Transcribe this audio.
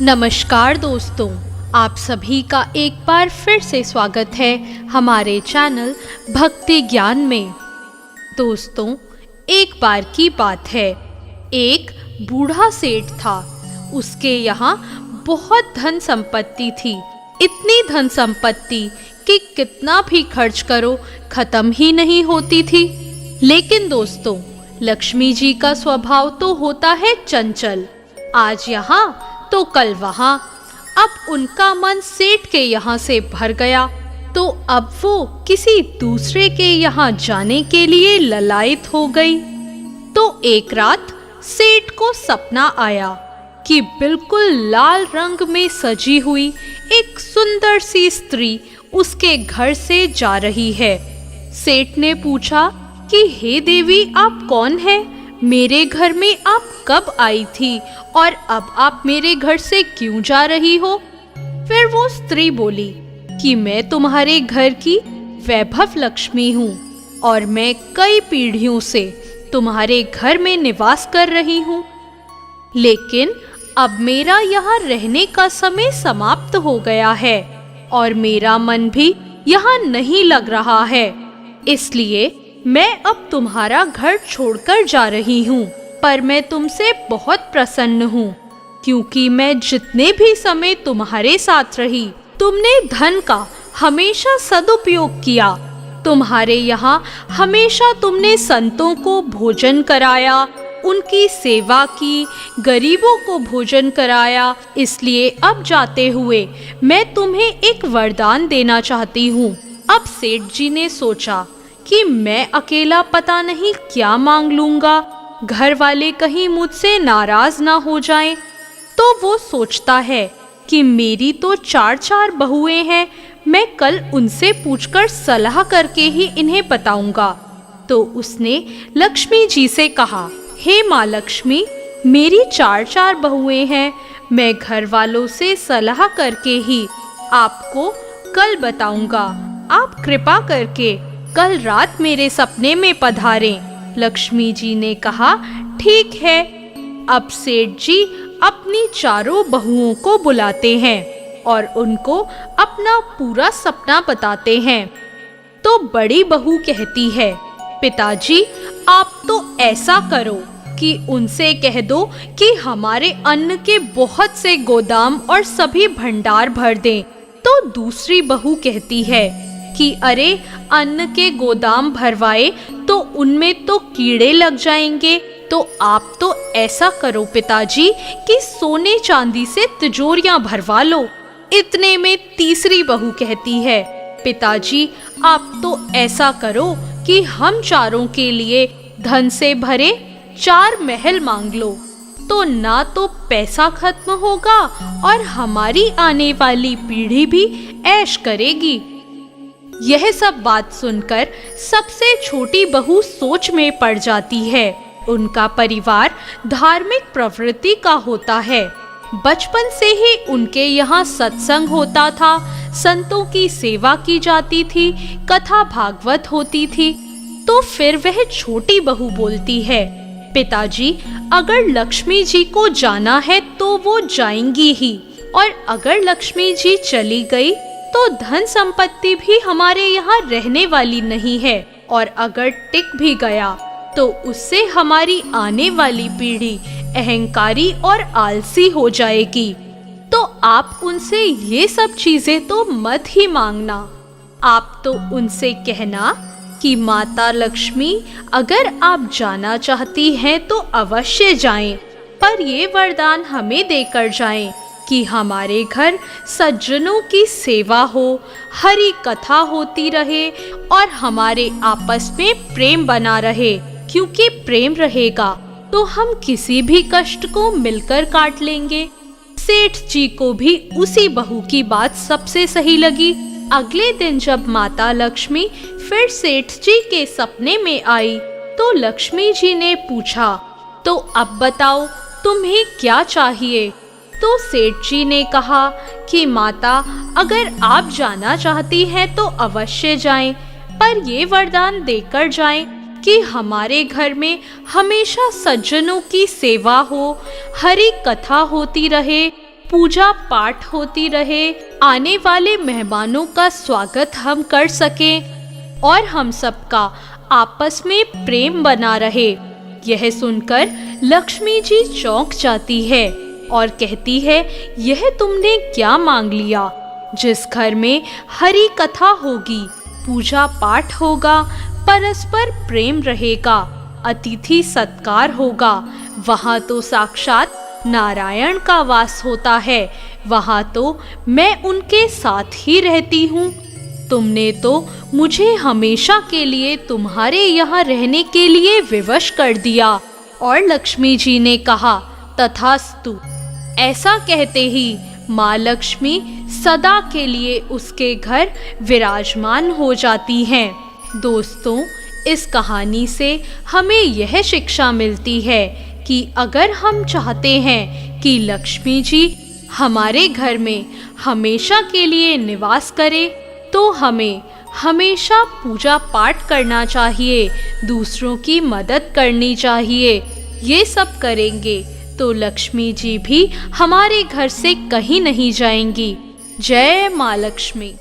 नमस्कार दोस्तों, आप सभी का एक बार फिर से स्वागत है हमारे चैनल भक्ति ज्ञान में। दोस्तों, एक बार की बात है, एक बूढ़ा सेठ था। उसके यहाँ बहुत धन संपत्ति थी। इतनी धन संपत्ति कि कितना भी खर्च करो खत्म ही नहीं होती थी। लेकिन दोस्तों, लक्ष्मी जी का स्वभाव तो होता है चंचल, आज यहाँ तो कल वहां। अब उनका मन सेठ के यहाँ से भर गया, तो अब वो किसी दूसरे के यहाँ जाने के लिए ललायत हो गई। तो एक रात सेठ को सपना आया कि बिल्कुल लाल रंग में सजी हुई एक सुंदर सी स्त्री उसके घर से जा रही है। सेठ ने पूछा कि हे देवी, आप कौन हैं? मेरे घर में आप कब आई थी और अब आप मेरे घर से क्यों जा रही हो? फिर वो स्त्री बोली कि मैं तुम्हारे घर की वैभव लक्ष्मी हूँ और मैं कई पीढ़ियों से तुम्हारे घर में निवास कर रही हूँ, लेकिन अब मेरा यहाँ रहने का समय समाप्त हो गया है और मेरा मन भी यहाँ नहीं लग रहा है। इसलिए मैं अब तुम्हारा घर छोड़कर जा रही हूँ, पर मैं तुमसे बहुत प्रसन्न हूँ, क्योंकि मैं जितने भी समय तुम्हारे साथ रही, तुमने धन का हमेशा सदुपयोग किया। तुम्हारे यहाँ हमेशा तुमने संतों को भोजन कराया, उनकी सेवा की, गरीबों को भोजन कराया। इसलिए अब जाते हुए मैं तुम्हें एक वरदान देना चाहती हूँ। अब सेठ जी ने सोचा कि मैं अकेला पता नहीं क्या मांग लूंगा, घर वाले कहीं मुझसे नाराज ना हो जाएं। तो वो सोचता है कि मेरी तो चार बहुएं हैं, मैं कल उनसे पूछकर सलाह करके ही इन्हें बताऊंगा। तो उसने लक्ष्मी जी से कहा, हे माँ लक्ष्मी, मेरी चार बहुएं हैं, मैं घर वालों से सलाह करके ही आपको कल बताऊंगा। आप कृपा करके कल रात मेरे सपने में पधारें। लक्ष्मी जी ने कहा, ठीक है। अब सेठ जी अपनी चारों बहुओं को बुलाते हैं और उनको अपना पूरा सपना बताते हैं। तो बड़ी बहू कहती है, पिताजी, आप तो ऐसा करो कि उनसे कह दो कि हमारे अन्न के बहुत से गोदाम और सभी भंडार भर दें। तो दूसरी बहू कहती है कि अरे, अन्न के गोदाम भरवाए तो उनमें तो कीड़े लग जाएंगे, तो आप तो ऐसा करो पिताजी कि सोने चांदी से तिजोरियां भरवा लो। इतने में तीसरी बहू कहती है, पिताजी, आप तो ऐसा करो कि हम चारों के लिए धन से भरे 4 महल मांग लो, तो ना तो पैसा खत्म होगा और हमारी आने वाली पीढ़ी भी ऐश करेगी। यह सब बात सुनकर सबसे छोटी बहू सोच में पड़ जाती है। उनका परिवार धार्मिक प्रवृत्ति का होता है। बचपन से ही उनके यहाँ सत्संग होता था, संतों की सेवा की जाती थी, कथा भागवत होती थी। तो फिर वह छोटी बहू बोलती है, पिताजी, अगर लक्ष्मी जी को जाना है तो वो जाएंगी ही, और अगर लक्ष्मी जी चली गई तो धन संपत्ति भी हमारे यहाँ रहने वाली नहीं है, और अगर टिक भी गया तो उससे हमारी आने वाली पीढ़ी अहंकारी और आलसी हो जाएगी। तो आप उनसे ये सब चीजें तो मत ही मांगना। आप तो उनसे कहना कि माता लक्ष्मी, अगर आप जाना चाहती हैं तो अवश्य जाएं, पर ये वरदान हमें देकर जाएं कि हमारे घर सज्जनों की सेवा हो, हरि कथा होती रहे और हमारे आपस में प्रेम बना रहे, क्योंकि प्रेम रहेगा तो हम किसी भी कष्ट को मिलकर काट लेंगे। सेठ जी को भी उसी बहू की बात सबसे सही लगी। अगले दिन जब माता लक्ष्मी फिर सेठ जी के सपने में आई, तो लक्ष्मी जी ने पूछा, तो अब बताओ तुम्हें क्या चाहिए? तो सेठ जी ने कहा कि माता, अगर आप जाना चाहती हैं तो अवश्य जाएं, पर ये वरदान देकर जाएं कि हमारे घर में हमेशा सज्जनों की सेवा हो, हरि कथा होती रहे पूजा पाठ होती रहे, आने वाले मेहमानों का स्वागत हम कर सकें और हम सबका आपस में प्रेम बना रहे। यह सुनकर लक्ष्मी जी चौंक जाती है और कहती है, यह तुमने क्या मांग लिया? जिस घर में हरि कथा होगी, पूजा पाठ होगा, परस्पर प्रेम रहेगा, अतिथि सत्कार होगा, वहाँ तो साक्षात नारायण का वास होता है। वहाँ तो मैं उनके साथ ही रहती हूँ। तुमने तो मुझे हमेशा के लिए तुम्हारे यहाँ रहने के लिए विवश कर दिया। और लक्ष्मी जी ने कहा, तथास्तु। ऐसा कहते ही माँ लक्ष्मी सदा के लिए उसके घर विराजमान हो जाती हैं। दोस्तों, इस कहानी से हमें यह शिक्षा मिलती है कि अगर हम चाहते हैं कि लक्ष्मी जी हमारे घर में हमेशा के लिए निवास करे, तो हमें हमेशा पूजा पाठ करना चाहिए, दूसरों की मदद करनी चाहिए। ये सब करेंगे तो लक्ष्मी जी भी हमारे घर से कहीं नहीं जाएंगी। जय माँ लक्ष्मी।